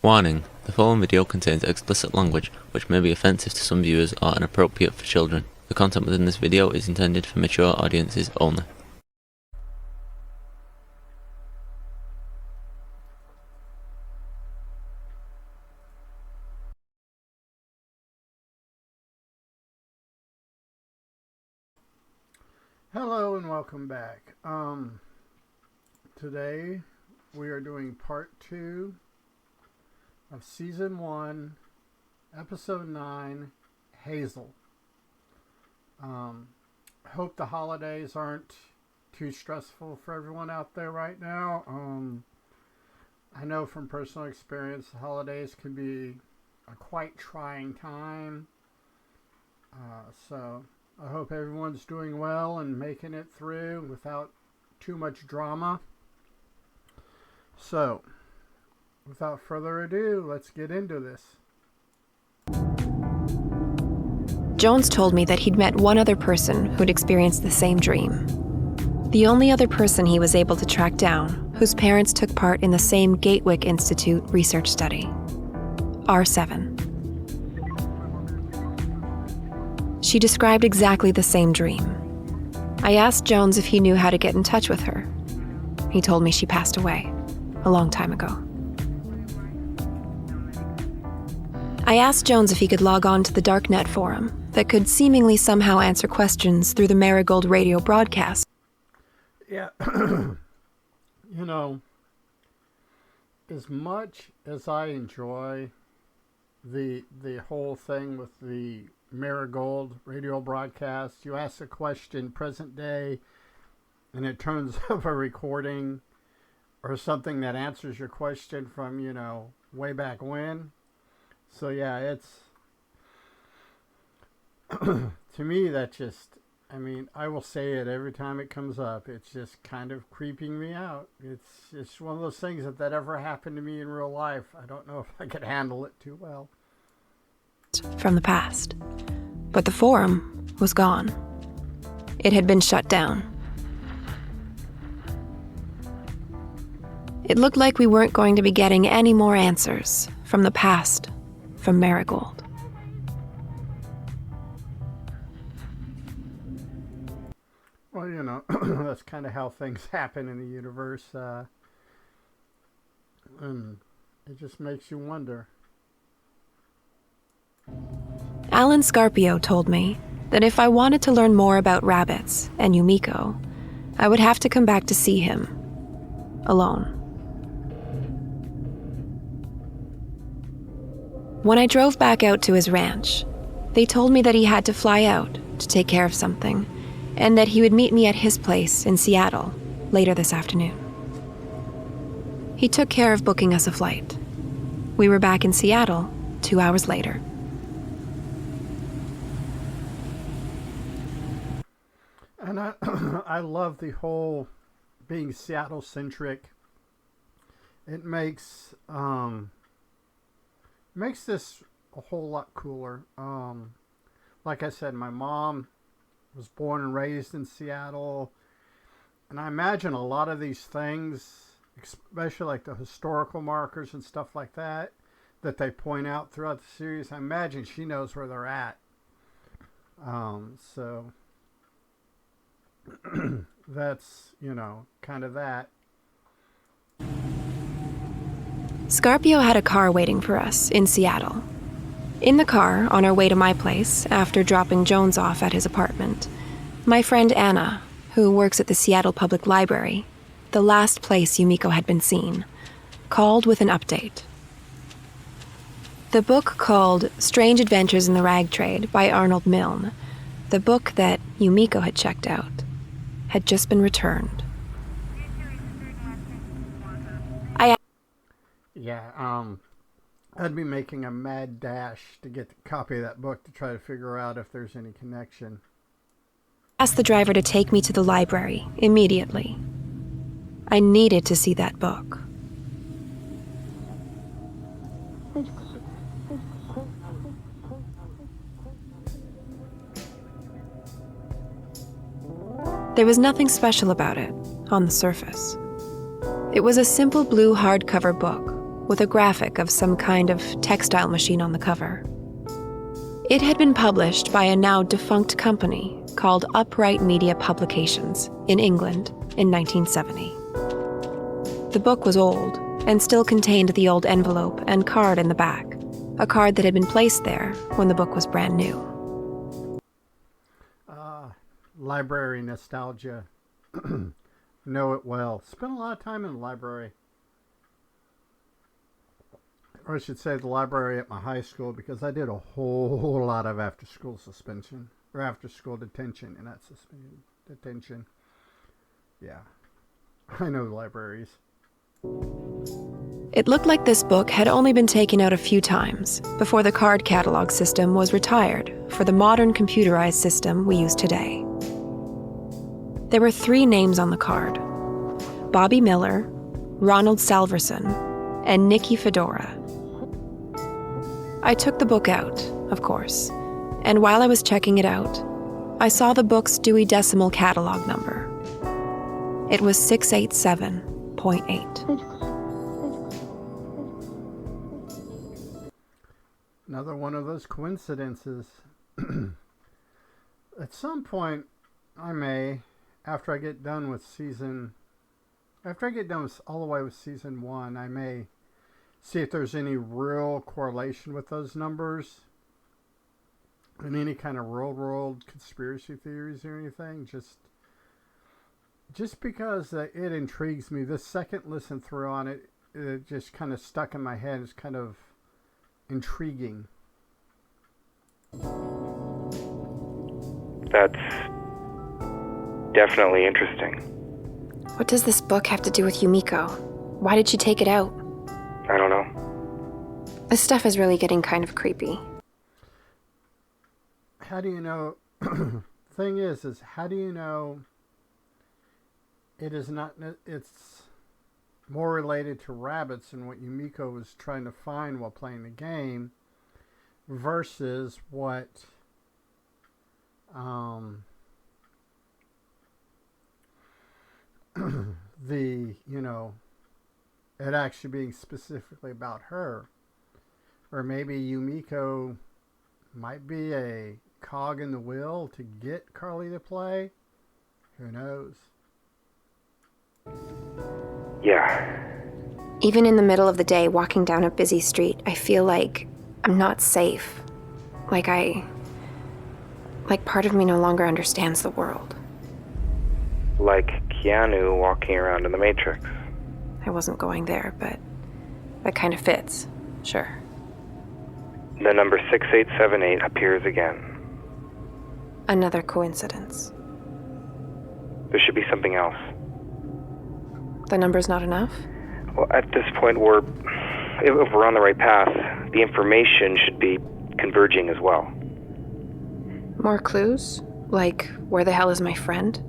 Warning: the following video contains explicit language which may be offensive to some viewers or inappropriate for children. The content within this video is intended for mature audiences only. Hello and welcome back. Today we are doing part 2 of season 1, episode 9, Hazel. Hope the holidays aren't too stressful for everyone out there right now. I know from personal experience the holidays can be a quite trying time. So I hope everyone's doing well and making it through without too much drama. So, without further ado, let's get into this. Jones told me that he'd met one other person who'd experienced the same dream. The only other person he was able to track down whose parents took part in the same Gatwick Institute research study. R7. She described exactly the same dream. I asked Jones if he knew how to get in touch with her. He told me she passed away a long time ago. I asked Jones if he could log on to the Darknet forum that could seemingly somehow answer questions through the Marigold radio broadcast. Yeah, as much as I enjoy the whole thing with the Marigold radio broadcast, you ask a question present day and it turns up a recording or something that answers your question from, way back when. So yeah, it's to me that just, I will say it every time it comes up. It's just kind of creeping me out. It's one of those things that ever happened to me in real life. I don't know if I could handle it too well. From the past. But the forum was gone. It had been shut down. It looked like we weren't going to be getting any more answers from the past, from Marigold. Well, that's kind of how things happen in the universe. And it just makes you wonder. Alan Scarpio told me that if I wanted to learn more about rabbits and Yumiko, I would have to come back to see him, alone. When I drove back out to his ranch, they told me that he had to fly out to take care of something, and that he would meet me at his place in Seattle later this afternoon. He took care of booking us a flight. We were back in Seattle 2 hours later. And I love the whole being Seattle-centric. It makes this a whole lot cooler. Like I said, my mom was born and raised in Seattle, and I imagine a lot of these things, especially like the historical markers and stuff like that they point out throughout the series, I imagine she knows where they're at. So that's, kind of that. Scarpio had a car waiting for us in Seattle. In the car, on our way to my place, after dropping Jones off at his apartment, my friend Anna, who works at the Seattle Public Library, the last place Yumiko had been seen, called with an update. The book called Strange Adventures in the Rag Trade by Arnold Milne, the book that Yumiko had checked out, had just been returned. I'd be making a mad dash to get the copy of that book to try to figure out if there's any connection. I asked the driver to take me to the library immediately. I needed to see that book. There was nothing special about it on the surface. It was a simple blue hardcover book with a graphic of some kind of textile machine on the cover. It had been published by a now defunct company called Upright Media Publications in England in 1970. The book was old and still contained the old envelope and card in the back, a card that had been placed there when the book was brand new. Library nostalgia. Know it well. Spent a lot of time in the library. Or I should say the library at my high school, because I did a whole lot of after-school suspension. Or after-school detention, and not suspension. Detention. Yeah. I know libraries. It looked like this book had only been taken out a few times before the card catalog system was retired for the modern computerized system we use today. There were 3 names on the card: Bobby Miller, Ronald Salverson, and Nikki Fedora. I took the book out, of course, and while I was checking it out, I saw the book's Dewey Decimal catalog number. It was 687.8. Another one of those coincidences. At some point, I may, after I get done with all the way with season 1, I may see if there's any real correlation with those numbers and any kind of real world conspiracy theories or anything. Just because it intrigues me. The second listen through on it, it just kind of stuck in my head. It's kind of intriguing. That's definitely interesting. What does this book have to do with Yumiko? Why did she take it out? I don't know. This stuff is really getting kind of creepy. How do you know? Thing is how do you know it is not? It's more related to rabbits and what Yumiko was trying to find while playing the game, versus what it actually being specifically about her. Or maybe Yumiko might be a cog in the wheel to get Carly to play. Who knows? Yeah. Even in the middle of the day, walking down a busy street, I feel like I'm not safe. Like part of me no longer understands the world. Like Keanu walking around in the Matrix. I wasn't going there, but that kind of fits. Sure. The number 6878 appears again. Another coincidence. There should be something else. The number's not enough? Well, at this point, if we're on the right path, the information should be converging as well. More clues? Like, where the hell is my friend?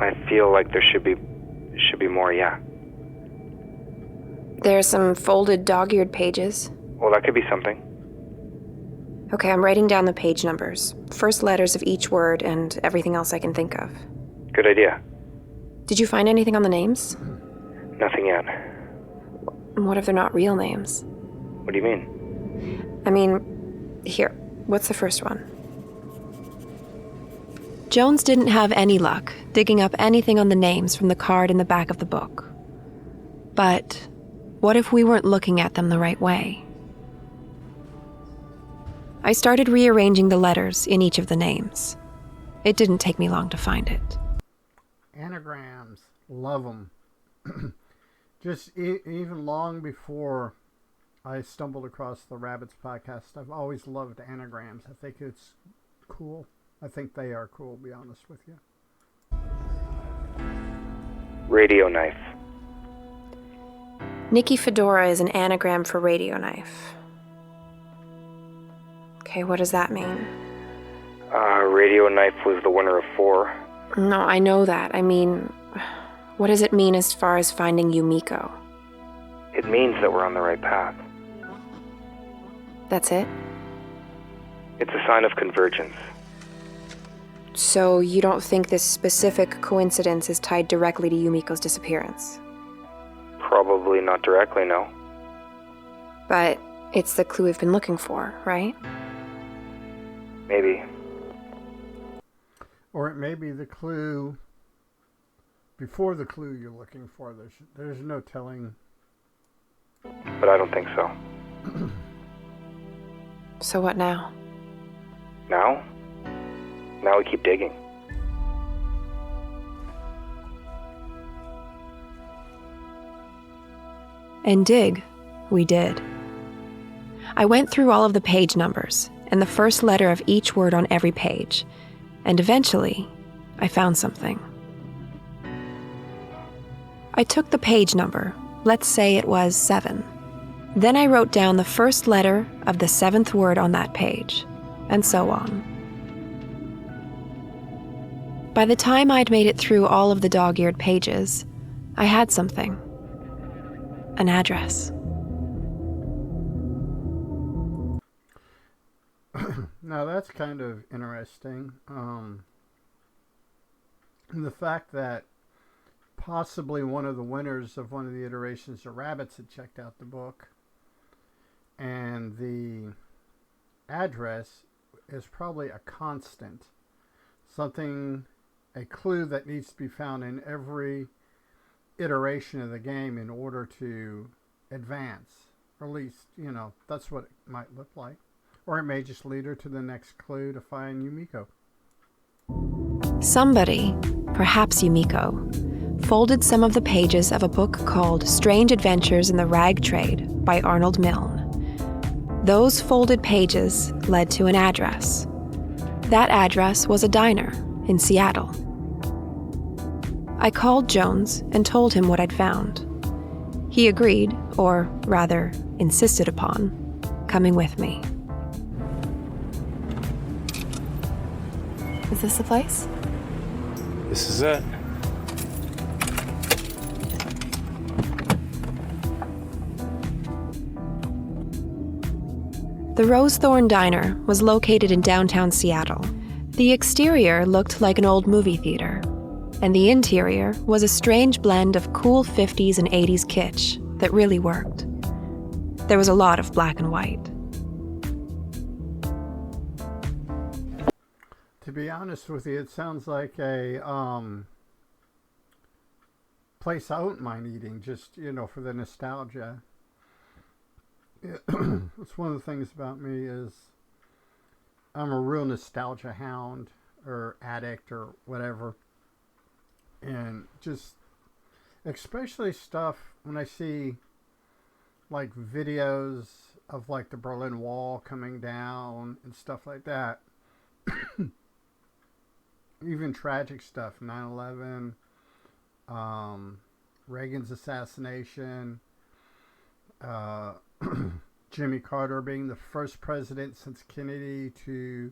I feel like there should be more, yeah. There's some folded dog-eared pages. Well, that could be something. Okay, I'm writing down the page numbers, first letters of each word, and everything else I can think of. Good idea. Did you find anything on the names? Nothing yet. What if they're not real names? What do you mean? I mean, here, what's the first one? Jones didn't have any luck digging up anything on the names from the card in the back of the book. But what if we weren't looking at them the right way? I started rearranging the letters in each of the names. It didn't take me long to find it. Anagrams. Love them. Just even long before I stumbled across the Rabbits podcast, I've always loved anagrams. I think it's cool. I think they are cool, to be honest with you. Radio knife. Nikki Fedora is an anagram for radio knife. Okay, what does that mean? Radio knife was the winner of 4. No, I know that. I mean, what does it mean as far as finding Yumiko? It means that we're on the right path. That's it? It's a sign of convergence. So you don't think this specific coincidence is tied directly to Yumiko's disappearance? Probably not directly, no. But it's the clue we've been looking for, right? Maybe. Or it may be the clue before the clue you're looking for. There's no telling. But I don't think so. So what now? Now? Now we keep digging. And dig, we did. I went through all of the page numbers and the first letter of each word on every page, and eventually, I found something. I took the page number, let's say it was 7. Then I wrote down the first letter of the 7th word on that page, and so on. By the time I'd made it through all of the dog-eared pages, I had something. An address. Now that's kind of interesting. The fact that possibly one of the winners of one of the iterations of Rabbits had checked out the book, and the address is probably a constant. Something, a clue that needs to be found in every iteration of the game in order to advance. Or at least, that's what it might look like. Or it may just lead her to the next clue to find Yumiko. Somebody, perhaps Yumiko, folded some of the pages of a book called Strange Adventures in the Rag Trade by Arnold Milne. Those folded pages led to an address. That address was a diner in Seattle. I called Jones and told him what I'd found. He agreed, or rather, insisted upon, coming with me. Is this the place? This is it. The Rosethorn Diner was located in downtown Seattle. The exterior looked like an old movie theater, and the interior was a strange blend of cool 50s and 80s kitsch that really worked. There was a lot of black and white. To be honest with you, it sounds like a place I wouldn't mind eating, just, for the nostalgia. It's one of the things about me is I'm a real nostalgia hound or addict or whatever. And just, especially stuff when I see like videos of like the Berlin Wall coming down and stuff like that. Even tragic stuff, 9/11, Reagan's assassination, Jimmy Carter being the first president since Kennedy to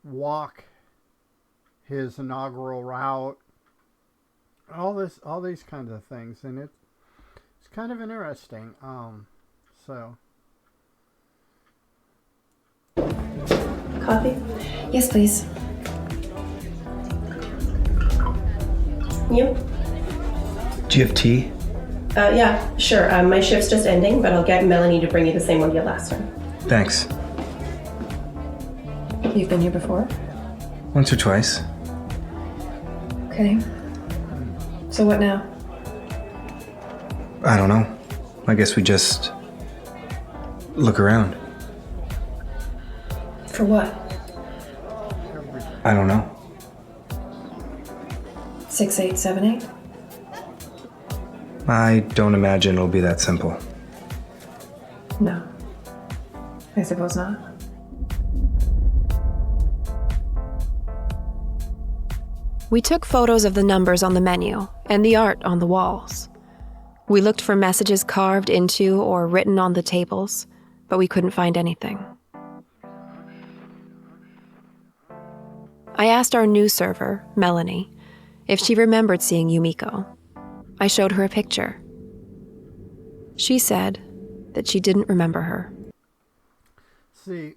walk his inaugural route, all these kinds of things, and it's kind of interesting. Coffee? Yes, please. You? Do you have tea? Yeah, sure. My shift's just ending, but I'll get Melanie to bring you the same one you had last time. Thanks. You've been here before? Once or twice. Okay. So what now? I don't know. I guess we just look around. For what? I don't know. 6878? I don't imagine it'll be that simple. No. I suppose not. We took photos of the numbers on the menu and the art on the walls. We looked for messages carved into or written on the tables, but we couldn't find anything. I asked our new server, Melanie, if she remembered seeing Yumiko. I showed her a picture. She said that she didn't remember her. See,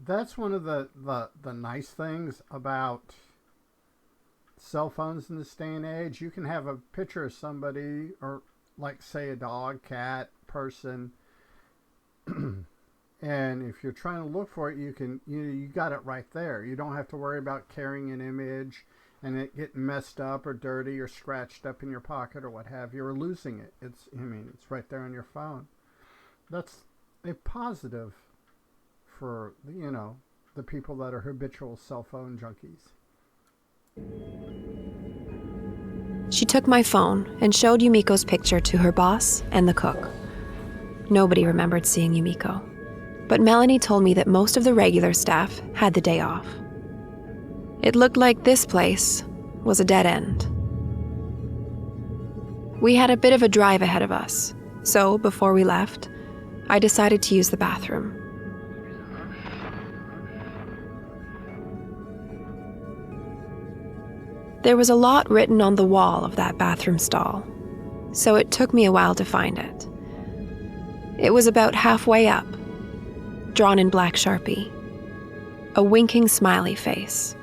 that's one of the nice things about cell phones in this day and age. You can have a picture of somebody, or like say a dog, cat, person. And if you're trying to look for it, you got it right there. You don't have to worry about carrying an image and it getting messed up or dirty or scratched up in your pocket or what have you, or losing it. It's right there on your phone. That's a positive for, the people that are habitual cell phone junkies. She took my phone and showed Yumiko's picture to her boss and the cook. Nobody remembered seeing Yumiko, but Melanie told me that most of the regular staff had the day off. It looked like this place was a dead end. We had a bit of a drive ahead of us, so before we left, I decided to use the bathroom. There was a lot written on the wall of that bathroom stall, so it took me a while to find it. It was about halfway up, drawn in black Sharpie. A winking smiley face.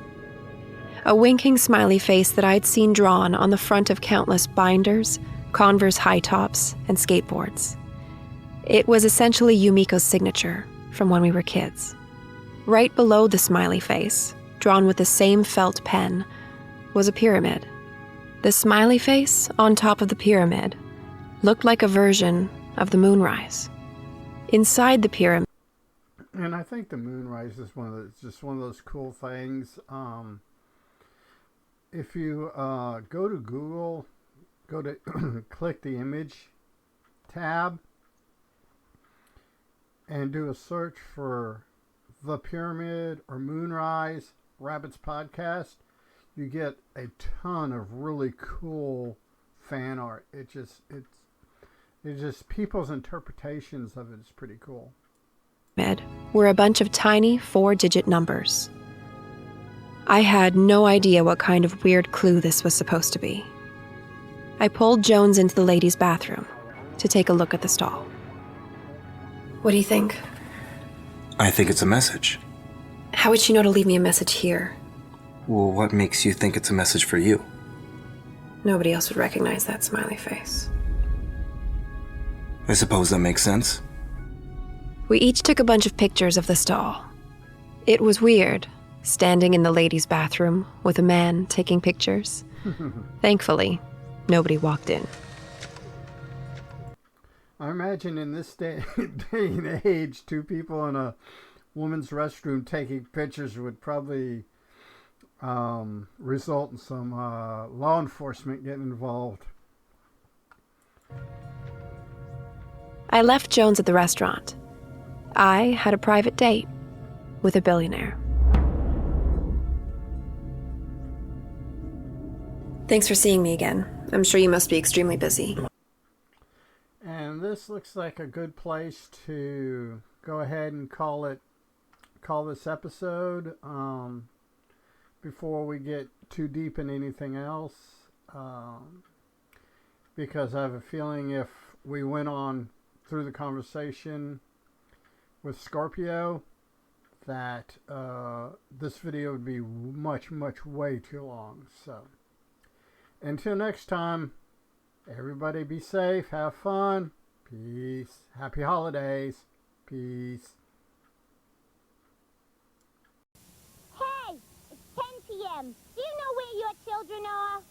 A winking smiley face that I'd seen drawn on the front of countless binders, Converse high tops, and skateboards. It was essentially Yumiko's signature from when we were kids. Right below the smiley face, drawn with the same felt pen, was a pyramid. The smiley face on top of the pyramid looked like a version of the moonrise. Inside the pyramid, and I think the moonrise is just one of those cool things. If you go to Google, go to click the image tab and do a search for the pyramid or moonrise Rabbits podcast, you get a ton of really cool fan art. It's just people's interpretations of it is pretty cool. Were a bunch of tiny 4-digit numbers. I had no idea what kind of weird clue this was supposed to be. I pulled Jones into the ladies' bathroom to take a look at the stall. What do you think? I think it's a message. How would she know to leave me a message here? Well, what makes you think it's a message for you? Nobody else would recognize that smiley face. I suppose that makes sense. We each took a bunch of pictures of the stall. It was weird, standing in the ladies' bathroom with a man taking pictures. Thankfully, nobody walked in. I imagine in this day and age, two people in a woman's restroom taking pictures would probably result in some law enforcement getting involved. I left Jones at the restaurant. I had a private date with a billionaire. Thanks for seeing me again. I'm sure you must be extremely busy. And this looks like a good place to go ahead and call this episode before we get too deep in anything else, because I have a feeling if we went on through the conversation with Scorpio, that this video would be much way too long. So until next time, everybody be safe, have fun, peace, happy holidays, peace. Hey, it's 10 p.m. Do you know where your children are?